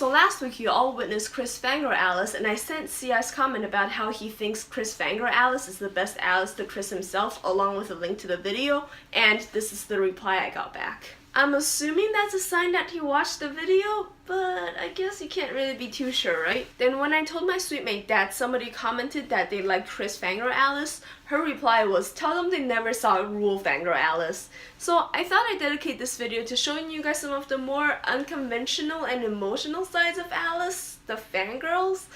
So last week you all witnessed Chris Fangirl Alice, and I sent CI's comment about how he thinks Chris Fangirl Alice is the best Alice to Chris himself, along with a link to the video, and this is the reply I got back. I'm assuming that's a sign that he watched the video, but I guess you can't really be too sure, right? Then when I told my sweet mate that somebody commented that they liked Chris Fangirl Alice, her reply was, tell them they never saw Rule Fangirl Alice. So I thought I'd dedicate this video to showing you guys some of the more unconventional and emotional sides of Alice, the fangirls.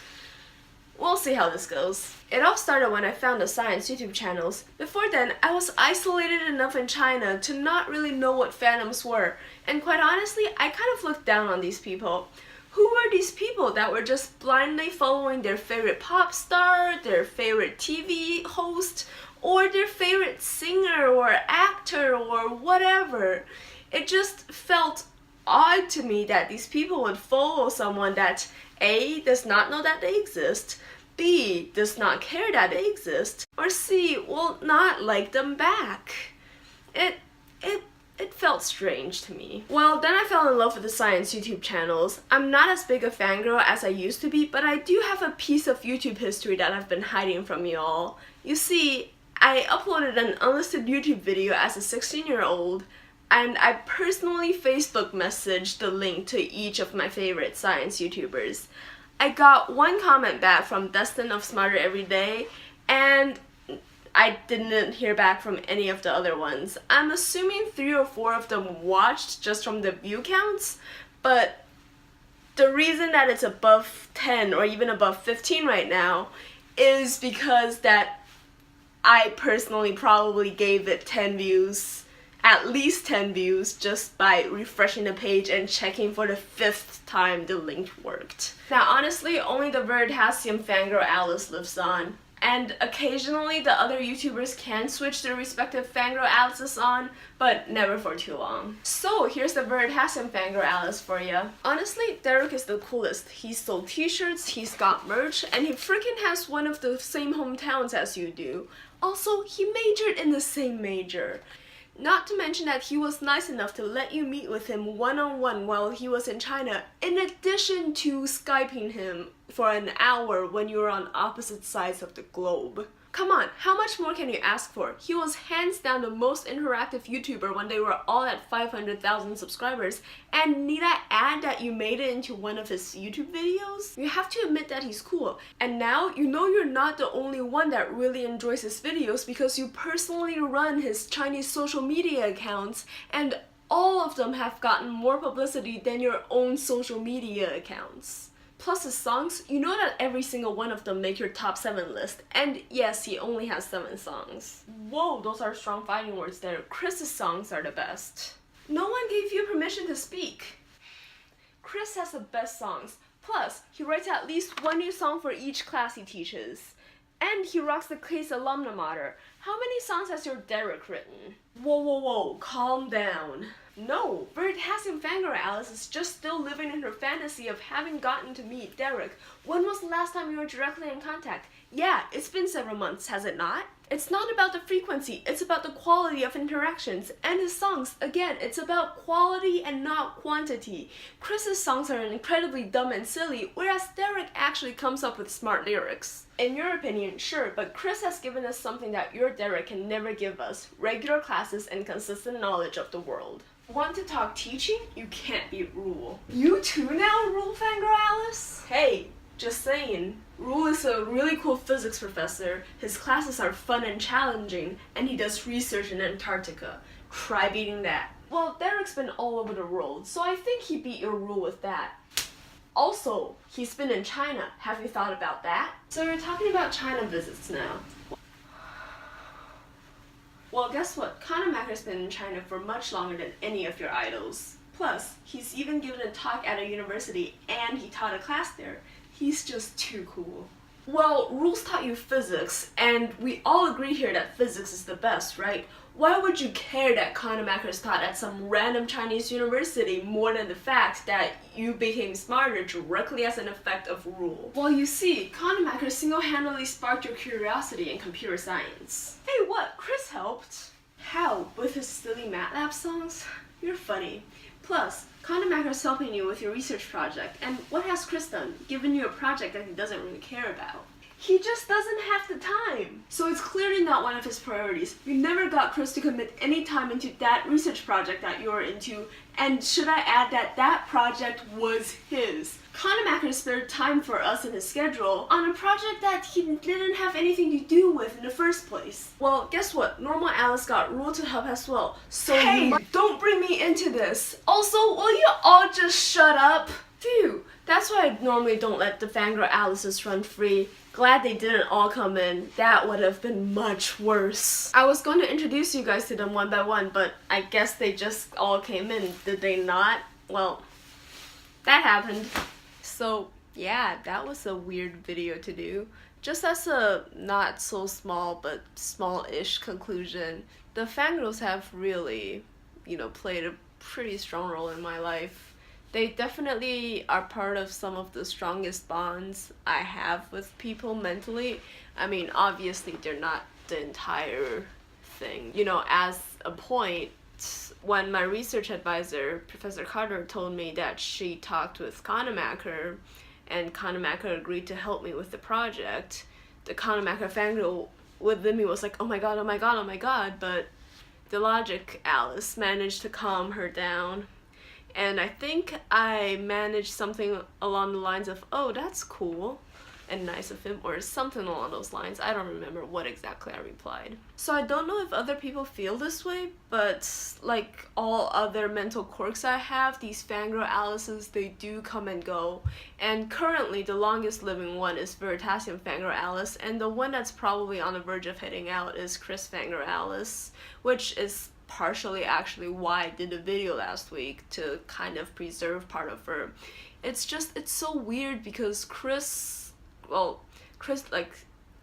We'll see how this goes. It all started when I found the science YouTube channels. Before then, I was isolated enough in China to not really know what fandoms were, and quite honestly, I kind of looked down on these people. Who were these people that were just blindly following their favorite pop star, their favorite TV host, or their favorite singer or actor or whatever? It just felt odd to me that these people would follow someone that A, does not know that they exist, B, does not care that they exist, or C, will not like them back. It felt strange to me. Well, then I fell in love with the science YouTube channels. I'm not as big a fangirl as I used to be, but I do have a piece of YouTube history that I've been hiding from you all. You see, I uploaded an unlisted YouTube video as a 16-year-old, and I personally Facebook messaged the link to each of my favorite science YouTubers. I got one comment back from Destin of Smarter Every Day, and I didn't hear back from any of the other ones. I'm assuming 3 or 4 of them watched just from the view counts, but the reason that it's above 10 or even above 15 right now is because that I personally probably gave it 10 views. At least 10 views just by refreshing the page and checking for the 5th time the link worked. Now honestly, only the Veritasium Fangirl Alice lives on. And occasionally the other YouTubers can switch their respective Fangirl Alices on, but never for too long. So here's the Veritasium Fangirl Alice for ya. Honestly, Derek is the coolest. He sold t-shirts, he's got merch, and he freaking has one of the same hometowns as you do. Also, he majored in the same major. Not to mention that he was nice enough to let you meet with him one-on-one while he was in China, in addition to Skyping him for an hour when you were on opposite sides of the globe. Come on, how much more can you ask for? He was hands down the most interactive YouTuber when they were all at 500,000 subscribers, and need I add that you made it into one of his YouTube videos? You have to admit that he's cool. And now, you know you're not the only one that really enjoys his videos because you personally run his Chinese social media accounts, and all of them have gotten more publicity than your own social media accounts. Plus his songs, you know that every single one of them make your top 7 list. And yes, he only has 7 songs. Whoa, those are strong fighting words there. Chris's songs are the best. No one gave you permission to speak. Chris has the best songs. Plus, he writes at least one new song for each class he teaches. And he rocks the Case Alumna Mater. How many songs has your Derek written? Whoa, calm down. No, Veritasium Fangirl Alice is just still living in her fantasy of having gotten to meet Derek. When was the last time you were directly in contact? Yeah, it's been several months, has it not? It's not about the frequency, it's about the quality of interactions. And his songs, again, it's about quality and not quantity. Chris's songs are incredibly dumb and silly, whereas Derek actually comes up with smart lyrics. In your opinion, sure, but Chris has given us something that your Derek can never give us: regular classes and consistent knowledge of the world. Want to talk teaching? You can't beat Rule. You too now, Rule Fangirl Alice? Hey, just saying. Rule is a really cool physics professor, his classes are fun and challenging, and he does research in Antarctica. Try beating that. Well, Derek's been all over the world, so I think he beat your Rule with that. Also, he's been in China. Have you thought about that? So we're talking about China visits now. Well, guess what? Conor Macker's been in China for much longer than any of your idols. Plus, he's even given a talk at a university and he taught a class there. He's just too cool. Well, Rules taught you physics, and we all agree here that physics is the best, right? Why would you care that Conor Macker's taught at some random Chinese university more than the fact that you became smarter directly as an effect of Rule? Well, you see, Conor Macker single-handedly sparked your curiosity in computer science. Hey, what? Chris helped? How? With his silly MATLAB songs? You're funny. Plus, Kanemaker's helping you with your research project, and what has Chris done? Given you a project that he doesn't really care about. He just doesn't have the time. So it's clearly not one of his priorities. You never got Chris to commit any time into that research project that you're into, and should I add that that project was his. Kanemaker spared time for us in his schedule on a project that he didn't have anything to do with in the first place. Well, guess what? Normal Alice got Rule to help as well. So hey, don't bring me into this. Also, will you all just shut up? Phew, that's why I normally don't let the Fangirl Alices run free. Glad they didn't all come in. That would have been much worse. I was going to introduce you guys to them one by one, but I guess they just all came in. Did they not? Well, that happened. So yeah, that was a weird video to do. Just as a not so small but small-ish conclusion, the Fangirls have really, played a pretty strong role in my life. They definitely are part of some of the strongest bonds I have with people mentally. I mean, obviously they're not the entire thing. As a point, when my research advisor, Professor Carter, told me that she talked with Kanemaker and Kanemaker agreed to help me with the project, the Kanemaker fangirl within me was like, oh my god, oh my god, oh my god, but the logic Alice managed to calm her down. And I think I managed something along the lines of, oh, that's cool and nice of him, or something along those lines. I don't remember what exactly I replied. So I don't know if other people feel this way, but like all other mental quirks I have, these Fangirl Alices, they do come and go. And currently the longest living one is Veritasium Fangirl Alice, and the one that's probably on the verge of heading out is Chris Fangirl Alice, which is partially actually why I did a video last week, to kind of preserve part of her. It's so weird because Chris, like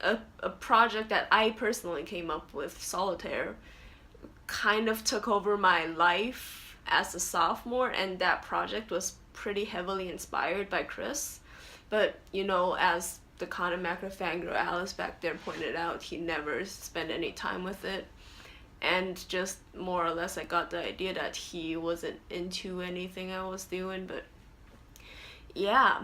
a project that I personally came up with, Solitaire, kind of took over my life as a sophomore, and that project was pretty heavily inspired by Chris. But as the Kanemaker Fangirl Alice back there pointed out, he never spent any time with it. And just more or less I got the idea that he wasn't into anything I was doing, but yeah.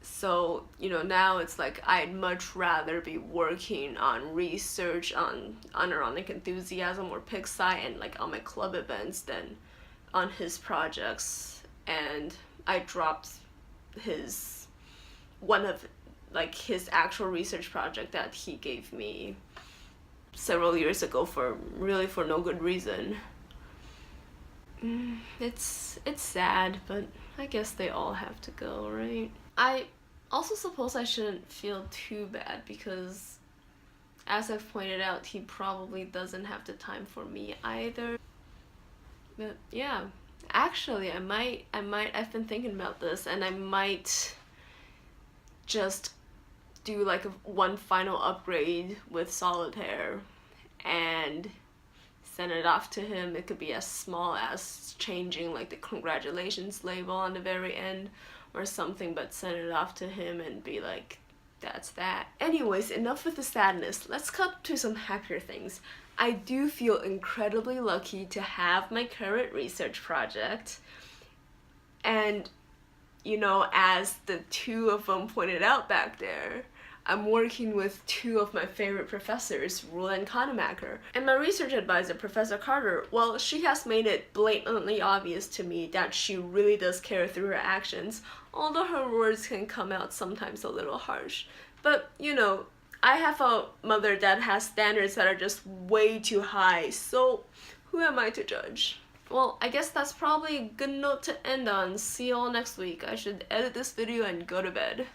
So, now it's like I'd much rather be working on research on Unironic Enthusiasm or Pixie and like on my club events than on his projects. And I dropped his actual research project that he gave me several years ago for no good reason. It's sad, but I guess they all have to go, right? I also suppose I shouldn't feel too bad because, as I've pointed out, he probably doesn't have the time for me either. But yeah, actually I've been thinking about this, and I might just do like one final upgrade with Solitaire and send it off to him. It could be as small as changing like the congratulations label on the very end or something, but send it off to him and be like, that's that. Anyways, enough with the sadness. Let's cut to some happier things. I do feel incredibly lucky to have my current research project, and as the two of them pointed out back there, I'm working with two of my favorite professors, Rule and Kanemaker. And my research advisor, Professor Carter, well, she has made it blatantly obvious to me that she really does care through her actions, although her words can come out sometimes a little harsh. But, I have a mother that has standards that are just way too high, so who am I to judge? Well, I guess that's probably a good note to end on. See you all next week. I should edit this video and go to bed.